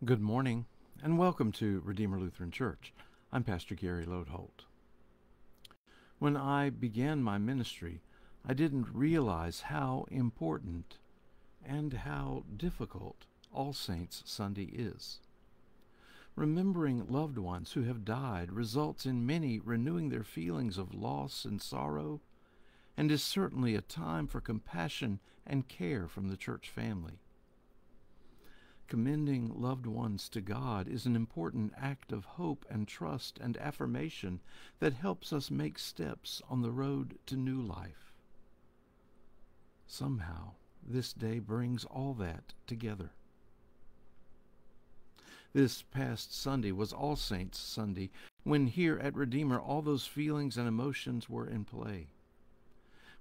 Good morning, and welcome to Redeemer Lutheran Church. I'm Pastor Gary Lodeholt. When I began my ministry, I didn't realize how important and how difficult All Saints Sunday is. Remembering loved ones who have died results in many renewing their feelings of loss and sorrow, and is certainly a time for compassion and care from the church family. Commending loved ones to God is an important act of hope and trust and affirmation that helps us make steps on the road to new life. Somehow, this day brings all that together. This past Sunday was All Saints Sunday, when here at Redeemer all those feelings and emotions were in play.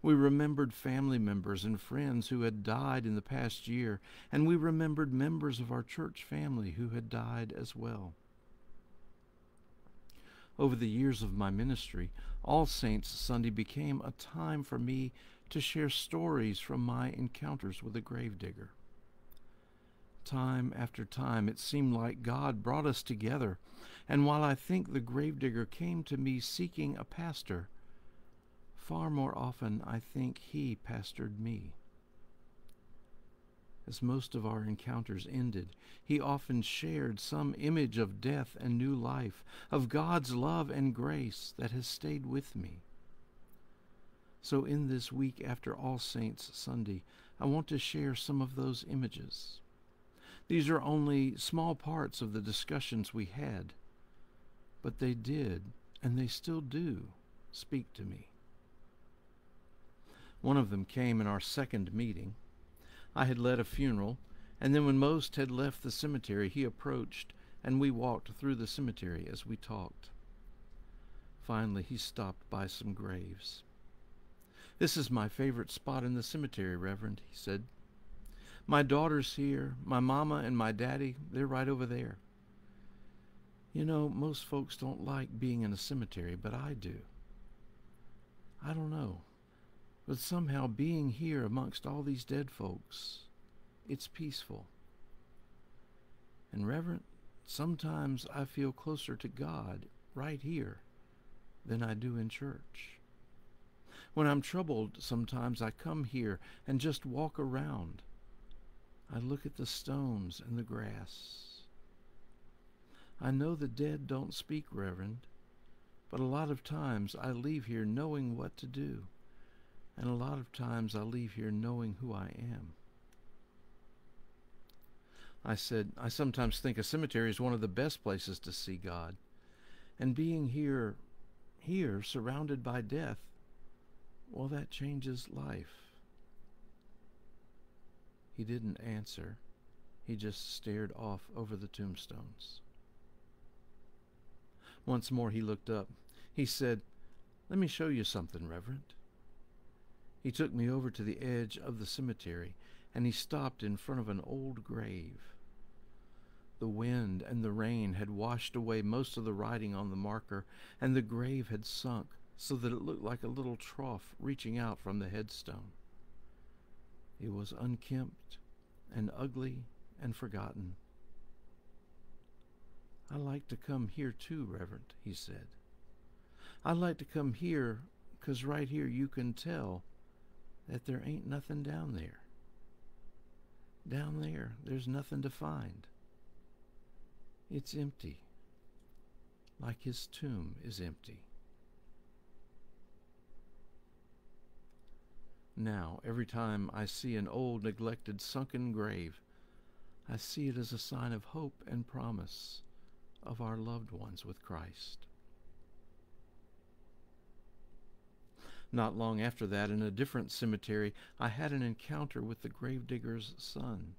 We remembered family members and friends who had died in the past year, and we remembered members of our church family who had died as well. Over the years of my ministry, All Saints Sunday became a time for me to share stories from my encounters with a gravedigger. Time after time, it seemed like God brought us together, and while I think the gravedigger came to me seeking a pastor, far more often I think he pastored me. As most of our encounters ended, he often shared some image of death and new life, of God's love and grace that has stayed with me. So in this week after All Saints Sunday, I want to share some of those images. These are only small parts of the discussions we had, but they did, and they still do, speak to me. One of them came in our second meeting. I had led a funeral, and then when most had left the cemetery, he approached, and we walked through the cemetery as we talked. Finally, he stopped by some graves. "This is my favorite spot in the cemetery, Reverend," he said. "My daughter's here, my mama and my daddy, they're right over there. You know, most folks don't like being in a cemetery, but I do. I don't know. But somehow being here amongst all these dead folks, it's peaceful. And Reverend, sometimes I feel closer to God right here than I do in church. When I'm troubled, sometimes I come here and just walk around. I look at the stones and the grass. I know the dead don't speak, Reverend, but a lot of times I leave here knowing what to do. And a lot of times I leave here knowing who I am." I said, "I sometimes think a cemetery is one of the best places to see God. And being here, surrounded by death, well, that changes life." He didn't answer. He just stared off over the tombstones. Once more he looked up. He said, "Let me show you something, Reverend." He took me over to the edge of the cemetery, and he stopped in front of an old grave. The wind and the rain had washed away most of the writing on the marker, and the grave had sunk so that it looked like a little trough reaching out from the headstone. It was unkempt and ugly and forgotten. "I like to come here too, Reverend," he said. "I like to come here 'cause right here you can tell that there ain't nothing down there. Down there, there's nothing to find. It's empty, like his tomb is empty." Now, every time I see an old, neglected, sunken grave, I see it as a sign of hope and promise of our loved ones with Christ. Not long after that, in a different cemetery, I had an encounter with the gravedigger's son.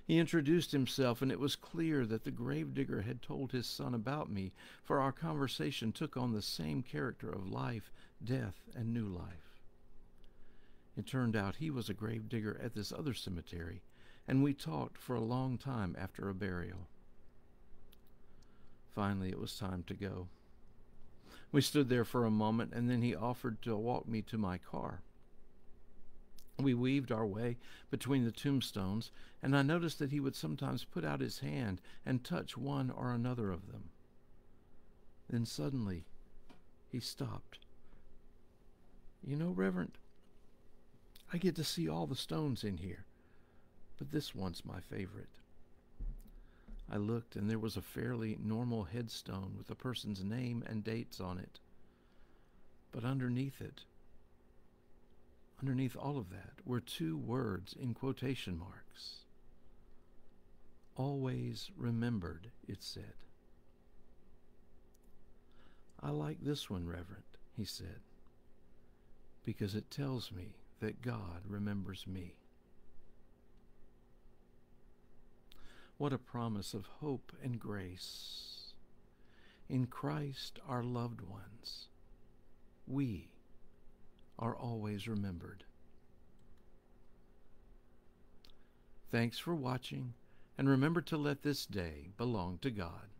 He introduced himself, and it was clear that the gravedigger had told his son about me, for our conversation took on the same character of life, death, and new life. It turned out he was a gravedigger at this other cemetery, and we talked for a long time after a burial. Finally, it was time to go. We stood there for a moment, and then he offered to walk me to my car. We weaved our way between the tombstones, and I noticed that he would sometimes put out his hand and touch one or another of them. Then suddenly he stopped. "You know, Reverend, I get to see all the stones in here, but this one's my favorite." I looked, and there was a fairly normal headstone with a person's name and dates on it. But underneath all of that, were two words in quotation marks. "Always remembered," it said. "I like this one, Reverend," he said, "because it tells me that God remembers me." What a promise of hope and grace. In Christ, our loved ones, we are always remembered. Thanks for watching, and remember to let this day belong to God.